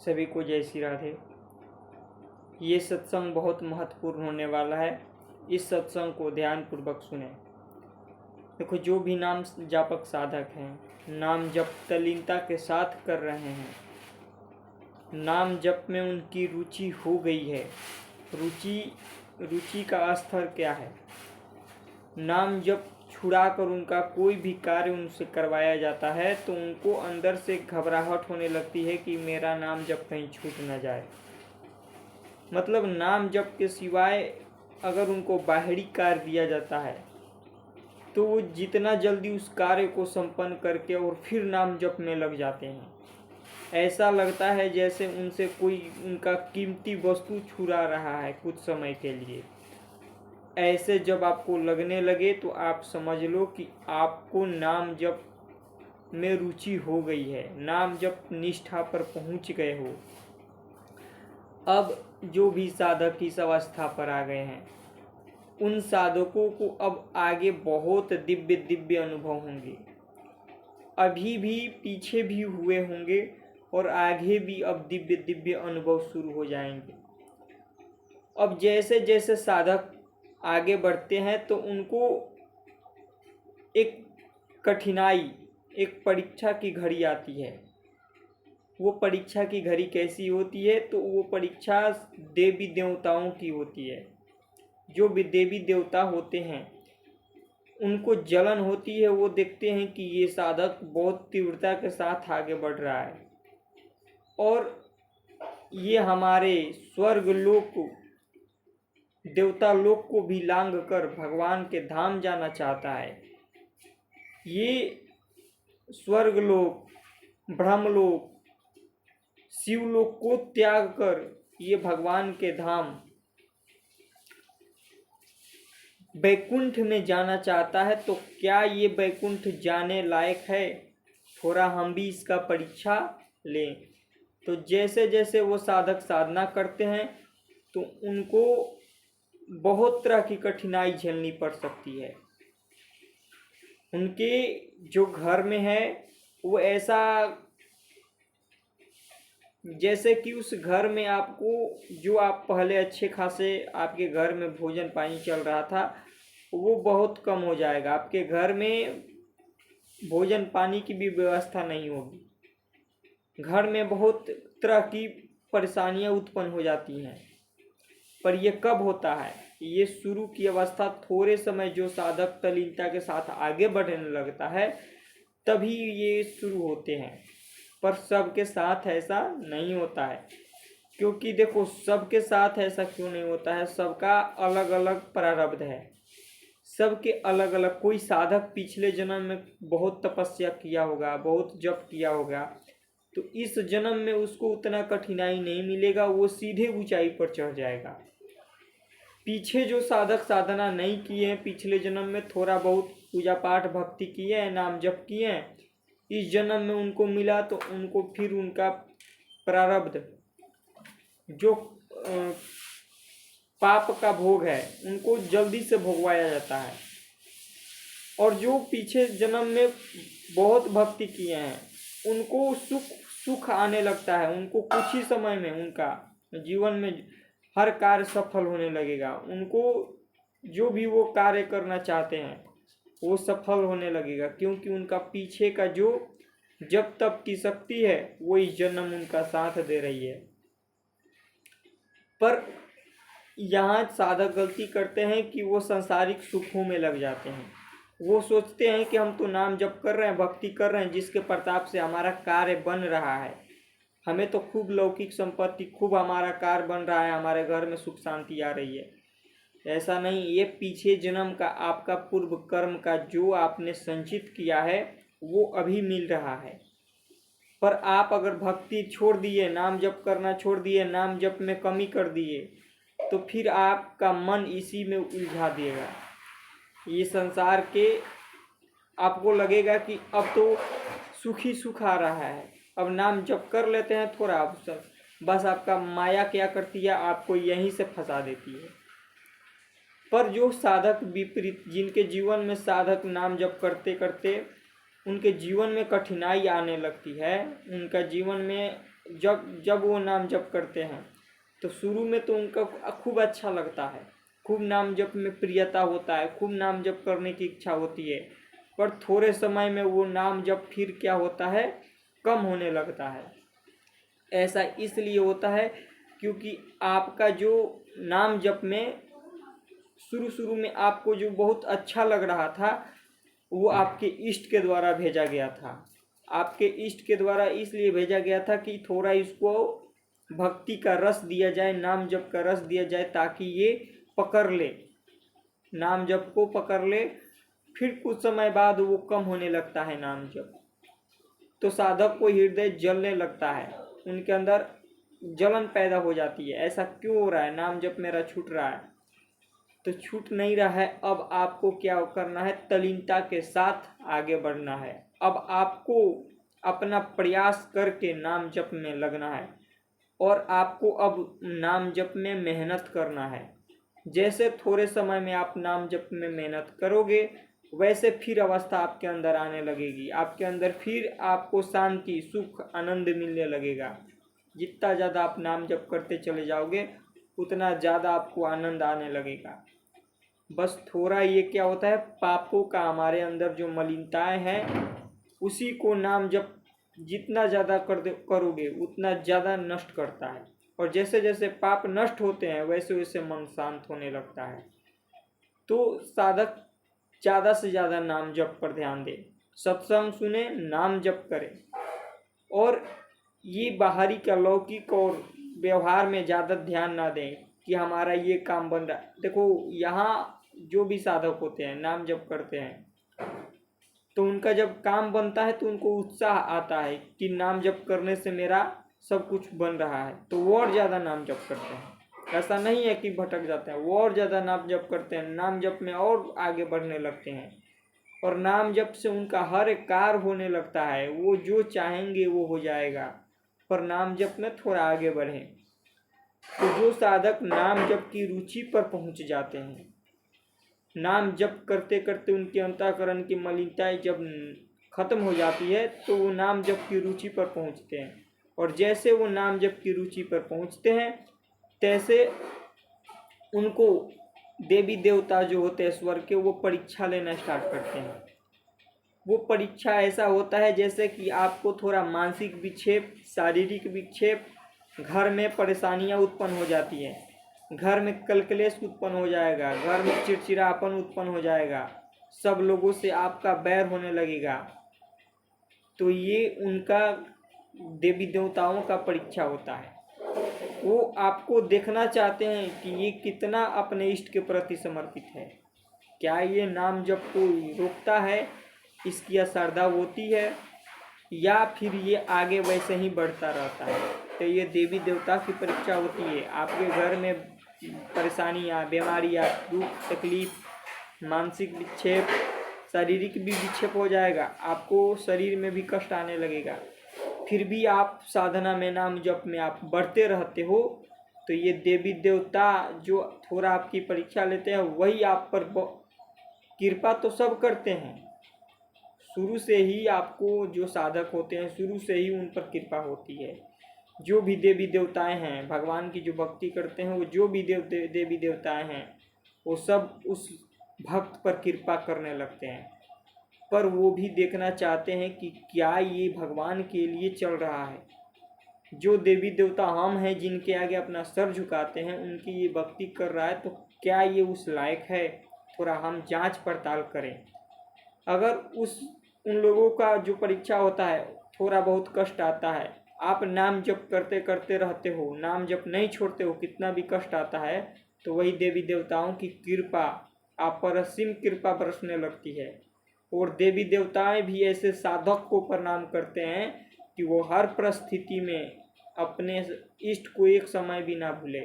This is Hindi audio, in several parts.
सभी को जय श्री राधे। ये सत्संग बहुत महत्वपूर्ण होने वाला है। इस सत्संग को ध्यानपूर्वक सुने। देखो, जो भी नाम जापक साधक हैं, नाम जप तल्लीनता के साथ कर रहे हैं, नाम जप में उनकी रुचि हो गई है। रुचि का स्तर क्या है? नाम जप छुड़ाकर उनका कोई भी कार्य उनसे करवाया जाता है तो उनको अंदर से घबराहट होने लगती है कि मेरा नाम जप कहीं छूट न जाए। मतलब नाम जप के सिवाय अगर उनको बाहरी कार्य दिया जाता है तो वो जितना जल्दी उस कार्य को संपन्न करके और फिर नाम जप में लग जाते हैं। ऐसा लगता है जैसे उनसे कोई उनका कीमती वस्तु छुड़ा रहा है कुछ समय के लिए। ऐसे जब आपको लगने लगे तो आप समझ लो कि आपको नाम जप में रुचि हो गई है, नाम जप निष्ठा पर पहुंच गए हो। अब जो भी साधक इस अवस्था पर आ गए हैं, उन साधकों को अब आगे बहुत दिव्य दिव्य अनुभव होंगे। अभी भी पीछे भी हुए होंगे और आगे भी अब दिव्य दिव्य अनुभव शुरू हो जाएंगे। अब जैसे जैसे साधक आगे बढ़ते हैं तो उनको एक कठिनाई, एक परीक्षा की घड़ी आती है। वो परीक्षा की घड़ी कैसी होती है? तो वो परीक्षा देवी देवताओं की होती है। जो भी देवी देवता होते हैं उनको जलन होती है। वो देखते हैं कि ये साधक बहुत तीव्रता के साथ आगे बढ़ रहा है और ये हमारे स्वर्ग लोक, देवता लोक को भी लांघ कर भगवान के धाम जाना चाहता है। ये स्वर्ग लोक, ब्रह्मलोक, शिवलोक को त्याग कर ये भगवान के धाम बैकुंठ में जाना चाहता है। तो क्या ये बैकुंठ जाने लायक है? थोड़ा हम भी इसका परीक्षा लें। तो जैसे जैसे वो साधक साधना करते हैं तो उनको बहुत तरह की कठिनाई झेलनी पड़ सकती है। उनके जो घर में है वो ऐसा जैसे कि उस घर में आपको, जो आप पहले अच्छे खासे आपके घर में भोजन पानी चल रहा था, वो बहुत कम हो जाएगा। आपके घर में भोजन पानी की भी व्यवस्था नहीं होगी। घर में बहुत तरह की परेशानियां उत्पन्न हो जाती हैं। पर यह कब होता है? ये शुरू की अवस्था, थोड़े समय जो साधक तल्लीनता के साथ आगे बढ़ने लगता है तभी ये शुरू होते हैं। पर सबके साथ ऐसा नहीं होता है। क्योंकि देखो, सबके साथ ऐसा क्यों नहीं होता है? सबका अलग अलग प्रारब्ध है, सबके अलग अलग। कोई साधक पिछले जन्म में बहुत तपस्या किया होगा, बहुत जप किया होगा, तो इस जन्म में उसको उतना कठिनाई नहीं मिलेगा, वो सीधे ऊंचाई पर चढ़ जाएगा। पीछे जो साधक साधना नहीं किए हैं, पिछले जन्म में थोड़ा बहुत पूजा पाठ भक्ति किए हैं, नाम जप किए हैं, इस जन्म में उनको मिला तो उनको फिर उनका प्रारब्ध, जो पाप का भोग है, उनको जल्दी से भोगवाया जाता है। और जो पीछे जन्म में बहुत भक्ति किए हैं उनको सुख आने लगता है। उनको कुछ ही समय में उनका जीवन में हर कार्य सफल होने लगेगा। उनको जो भी वो कार्य करना चाहते हैं वो सफल होने लगेगा, क्योंकि उनका पीछे का जो जब तब की शक्ति है वो इस जन्म उनका साथ दे रही है। पर यहाँ साधक गलती करते हैं कि वो सांसारिक सुखों में लग जाते हैं। वो सोचते हैं कि हम तो नाम जप कर रहे हैं, भक्ति कर रहे हैं, जिसके प्रताप से हमारा कार्य बन रहा है, हमें तो खूब लौकिक संपत्ति, खूब हमारा कार्य बन रहा है, हमारे घर में सुख शांति आ रही है। ऐसा नहीं। ये पीछे जन्म का आपका पूर्व कर्म का जो आपने संचित किया है वो अभी मिल रहा है। पर आप अगर भक्ति छोड़ दिए, नाम जप करना छोड़ दिए, नाम जप में कमी कर दिए, तो फिर आपका मन इसी में उलझा देगा। ये संसार के आपको लगेगा कि अब तो सुख ही सुख आ रहा है, अब नाम जप कर लेते हैं थोड़ा, बस आपका माया क्या करती है, आपको यहीं से फंसा देती है। पर जो साधक विपरीत, जिनके जीवन में साधक नाम जप करते करते उनके जीवन में कठिनाई आने लगती है, उनका जीवन में जब जब वो नाम जप करते हैं तो शुरू में तो उनका खूब अच्छा लगता है, खूब नाम जप में प्रियता होता है, खूब नाम जप करने की इच्छा होती है। पर थोड़े समय में वो नाम जप फिर क्या होता है, कम होने लगता है। ऐसा इसलिए होता है क्योंकि आपका जो नाम जप में शुरू शुरू में आपको जो बहुत अच्छा लग रहा था वो आपके इष्ट के द्वारा भेजा गया था। आपके इष्ट के द्वारा इसलिए भेजा गया था कि थोड़ा इसको भक्ति का रस दिया जाए, नाम जप का रस दिया जाए, ताकि ये पकड़ ले, नाम जप को पकड़ ले। फिर कुछ समय बाद वो कम होने लगता है नाम जप, तो साधक को हृदय जलने लगता है, उनके अंदर जलन पैदा हो जाती है। ऐसा क्यों हो रहा है, नाम जप मेरा छूट रहा है। तो छूट नहीं रहा है, अब आपको क्या करना है, तल्लीनता के साथ आगे बढ़ना है। अब आपको अपना प्रयास करके नाम जप में लगना है और आपको अब नाम जप में मेहनत करना है। जैसे थोड़े समय में आप नाम जप में मेहनत करोगे वैसे फिर अवस्था आपके अंदर आने लगेगी, आपके अंदर फिर आपको शांति, सुख, आनंद मिलने लगेगा। जितना ज़्यादा आप नाम जप करते चले जाओगे उतना ज़्यादा आपको आनंद आने लगेगा। बस थोड़ा ये क्या होता है, पापों का हमारे अंदर जो मलिनताएं हैं उसी को नाम जप जितना ज़्यादा करोगे उतना ज़्यादा नष्ट करता है। और जैसे जैसे पाप नष्ट होते हैं वैसे वैसे मन शांत होने लगता है। तो साधक ज़्यादा से ज़्यादा नाम जप पर ध्यान दे, सत्संग सुने, नाम जप करें और ये बाहरी का लौकिक और व्यवहार में ज़्यादा ध्यान ना दें कि हमारा ये काम बन रहा है। देखो यहाँ जो भी साधक होते हैं नाम जप करते हैं तो उनका जब काम बनता है तो उनको उत्साह आता है कि नाम जप करने से मेरा सब कुछ बन रहा है, तो वो और ज़्यादा नाम जप करते हैं। ऐसा नहीं है कि भटक जाते हैं, वो और ज़्यादा नाम जप करते हैं, नाम जप में और आगे बढ़ने लगते हैं और नाम जप से उनका हर एक कार्य होने लगता है, वो जो चाहेंगे वो हो जाएगा। पर नाम जप में थोड़ा आगे बढ़ें। तो जो साधक नाम जप की रुचि पर पहुंच जाते हैं, नाम जप करते करते उनके अंतःकरण की मलिनताएं जब खत्म हो जाती है तो वो नाम जप की रुचि पर पहुंचते हैं। और जैसे वो नाम जप की रुचि पर पहुंचते हैं तैसे उनको देवी देवता जो होते हैं स्वर्ग के, वो परीक्षा लेना स्टार्ट करते हैं। वो परीक्षा ऐसा होता है जैसे कि आपको थोड़ा मानसिक विक्षेप, शारीरिक विक्षेप, घर में परेशानियां उत्पन्न हो जाती हैं, घर में कलकलेश उत्पन्न हो जाएगा, घर में चिड़चिड़ापन उत्पन्न हो जाएगा, सब लोगों से आपका बैर होने लगेगा। तो ये उनका देवी देवताओं का परीक्षा होता है। वो आपको देखना चाहते हैं कि ये कितना अपने इष्ट के प्रति समर्पित है, क्या ये नाम जप को रोकता है, इसकी श्रद्धा होती है, या फिर ये आगे वैसे ही बढ़ता रहता है। तो ये देवी देवता की परीक्षा होती है। आपके घर में परेशानियाँ, बीमारियाँ, दुख, तकलीफ, मानसिक विक्षेप, शारीरिक भी विक्षेप हो जाएगा, आपको शरीर में भी कष्ट आने लगेगा, फिर भी आप साधना में, नाम जप में आप बढ़ते रहते हो। तो ये देवी देवता जो थोड़ा आपकी परीक्षा लेते हैं वही आप पर कृपा तो सब करते हैं। शुरू से ही आपको जो साधक होते हैं शुरू से ही उन पर कृपा होती है। जो भी देवी देवताएं हैं, भगवान की जो भक्ति करते हैं, वो जो भी देवी देवताएं हैं वो सब उस भक्त पर कृपा करने लगते हैं। पर वो भी देखना चाहते हैं कि क्या ये भगवान के लिए चल रहा है। जो देवी देवता हम हैं जिनके आगे अपना सर झुकाते हैं, उनकी ये भक्ति कर रहा है, तो क्या ये उस लायक है, थोड़ा हम जांच पड़ताल करें। अगर उन लोगों का जो परीक्षा होता है थोड़ा बहुत कष्ट आता है, आप नाम जप करते करते रहते हो, नाम जप नहीं छोड़ते हो, कितना भी कष्ट आता है, तो वही देवी देवताओं की कृपा आप पर असीम कृपा बरसने लगती है। और देवी देवताएं भी ऐसे साधक को प्रणाम करते हैं कि वो हर परिस्थिति में अपने इष्ट को एक समय भी ना भूले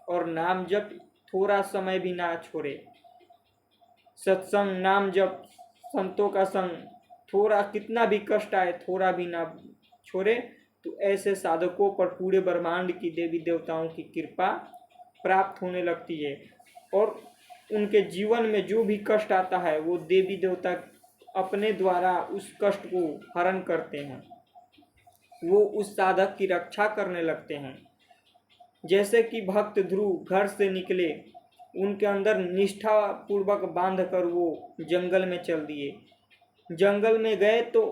और नाम जप थोड़ा समय भी ना छोड़े। सत्संग, नाम जप, संतों का संग, थोड़ा कितना भी कष्ट आए थोड़ा भी ना छोड़े। तो ऐसे साधकों पर पूरे ब्रह्मांड की देवी देवताओं की कृपा प्राप्त होने लगती है और उनके जीवन में जो भी कष्ट आता है वो देवी देवता अपने द्वारा उस कष्ट को हरण करते हैं। वो उस साधक की रक्षा करने लगते हैं। जैसे कि भक्त ध्रुव घर से निकले, उनके अंदर निष्ठा पूर्वक बांध कर वो जंगल में चल दिए। जंगल में गए तो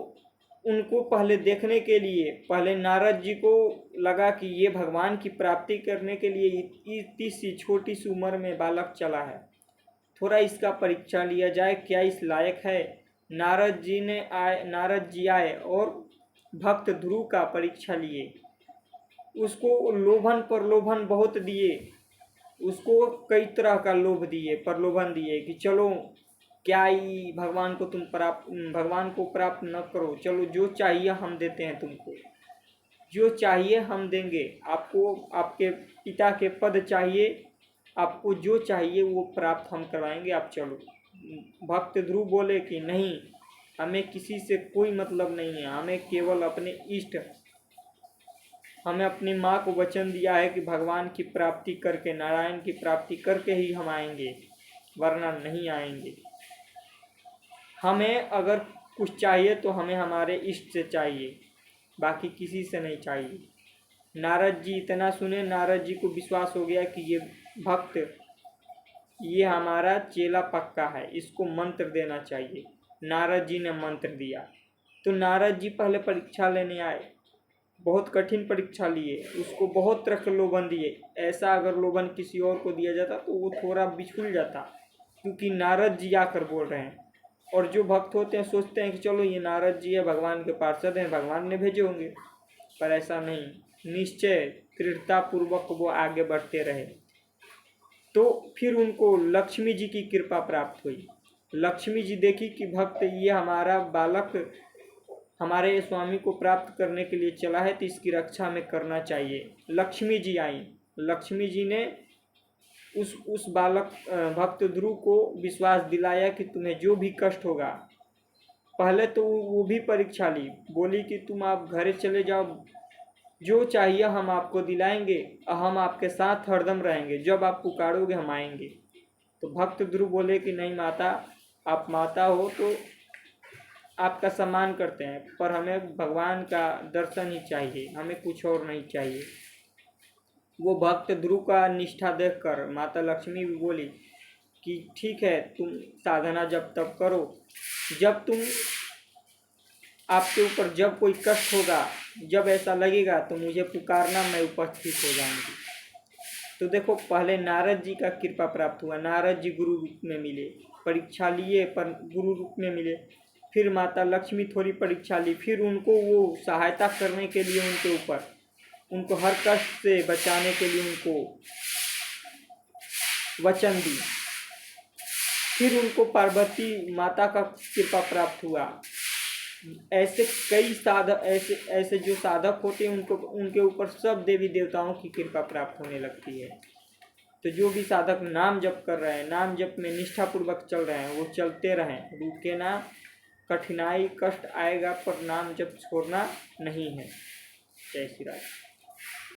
उनको पहले देखने के लिए, पहले नारद जी को लगा कि ये भगवान की प्राप्ति करने के लिए इतनी सी छोटी सी उम्र में बालक चला है, थोड़ा इसका परीक्षा लिया जाए, क्या इस लायक है। नारद जी आए और भक्त ध्रुव का परीक्षा लिए। उसको लोभन प्रलोभन बहुत दिए, उसको कई तरह का लोभ दिए, प्रलोभन दिए कि चलो क्या ही भगवान को प्राप्त न करो, चलो जो चाहिए हम देते हैं तुमको, जो चाहिए हम देंगे आपको, आपके पिता के पद चाहिए, आपको जो चाहिए वो प्राप्त हम करवाएंगे, आप चलो। भक्त ध्रुव बोले कि नहीं, हमें किसी से कोई मतलब नहीं है, हमें केवल अपने इष्ट, हमें अपनी माँ को वचन दिया है कि भगवान की प्राप्ति करके, नारायण की प्राप्ति करके ही हम आएंगे, वरना नहीं आएंगे। हमें अगर कुछ चाहिए तो हमें हमारे इष्ट से चाहिए, बाकी किसी से नहीं चाहिए। नारद जी इतना सुने, नारद जी को विश्वास हो गया कि ये भक्त, ये हमारा चेला पक्का है, इसको मंत्र देना चाहिए। नारद जी ने मंत्र दिया। तो नारद जी पहले परीक्षा लेने आए, बहुत कठिन परीक्षा लिए, उसको बहुत तरह के लोभन दिए। ऐसा अगर लोभन किसी और को दिया जाता तो वो थोड़ा बिछुल जाता, क्योंकि नारद जी आकर बोल रहे हैं। और जो भक्त होते हैं सोचते हैं कि चलो ये नारद जी है, भगवान के पार्षद हैं, भगवान ने भेजे होंगे, पर ऐसा नहीं, निश्चय दृढ़ता पूर्वक वो आगे बढ़ते रहे। तो फिर उनको लक्ष्मी जी की कृपा प्राप्त हुई। लक्ष्मी जी देखी कि भक्त ये हमारा बालक हमारे स्वामी को प्राप्त करने के लिए चला है, तो इसकी रक्षा हमें करना चाहिए। लक्ष्मी जी आई। लक्ष्मी जी ने उस बालक भक्त ध्रुव को विश्वास दिलाया कि तुम्हें जो भी कष्ट होगा, पहले तो वो भी परीक्षा ली, बोली कि तुम आप घरे चले जाओ, जो चाहिए हम आपको दिलाएंगे, हम आपके साथ हरदम रहेंगे, जब आप पुकारोगे हम आएंगे। तो भक्त ध्रुव बोले कि नहीं माता, आप माता हो तो आपका सम्मान करते हैं, पर हमें भगवान का दर्शन ही चाहिए, हमें कुछ और नहीं चाहिए। वो भक्त ध्रुव का निष्ठा देखकर माता लक्ष्मी भी बोली कि ठीक है, तुम साधना जब तब करो, जब तुम आपके ऊपर जब कोई कष्ट होगा, जब ऐसा लगेगा तो मुझे पुकारना, मैं उपस्थित हो जाऊंगी। तो देखो, पहले नारद जी का कृपा प्राप्त हुआ, नारद जी गुरु रूप में मिले, परीक्षा लिए पर गुरु रूप में मिले। फिर माता लक्ष्मी थोड़ी परीक्षा ली, फिर उनको वो सहायता करने के लिए उनके ऊपर, उनको हर कष्ट से बचाने के लिए उनको वचन दी। फिर उनको पार्वती माता का कृपा प्राप्त हुआ। ऐसे कई साधक, ऐसे जो साधक होते हैं उनके ऊपर सब देवी देवताओं की कृपा प्राप्त होने लगती है। तो जो भी साधक नाम जप कर रहे हैं, नाम जप में निष्ठापूर्वक चल रहे हैं, वो चलते रहें, रुके ना। कठिनाई कष्ट आएगा पर नाम जप छोड़ना नहीं है। जय श्री राम।